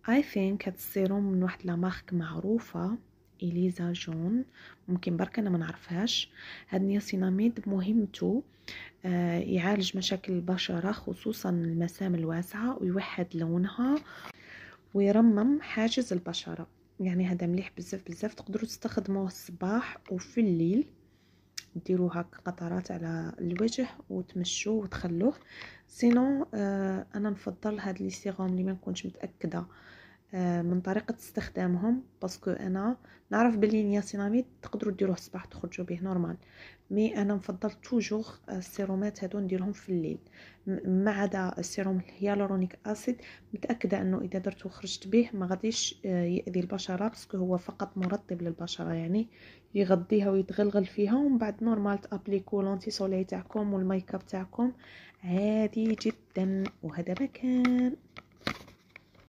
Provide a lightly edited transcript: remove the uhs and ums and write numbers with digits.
اي ثينك هاد السيروم من واحد لا مارك معروفه، إليزا جون. ممكن برك انا ما نعرفهاش. هاد نياسيناميد مهمته يعالج مشاكل البشره، خصوصا المسام الواسعه، ويوحد لونها ويرمم حاجز البشره. يعني هذا مليح بزاف بزاف. تقدروا تستخدموه الصباح وفي الليل، ديروه هكا قطرات على الوجه وتمشوه وتخلوه. سينو انا نفضل هاد لي سيروم اللي ما نكونش متاكده من طريقه استخدامهم، باسكو انا نعرف بلي نياسيناميد تقدروا ديروه الصباح تخرجوا به نورمال، مي انا نفضل توجور السيرومات هادو نديرهم في الليل. ما عدا السيروم الهيالورونيك اسيد، متاكده انه اذا درته وخرجت به ما غاديش ياذي البشره، باسكو هو فقط مرطب للبشره، يعني يغطيها ويتغلغل فيها، ومن بعد نورمال تابليكو لونتي سولي تاعكم والميك اب تاعكم عادي جدا. وهذا مكان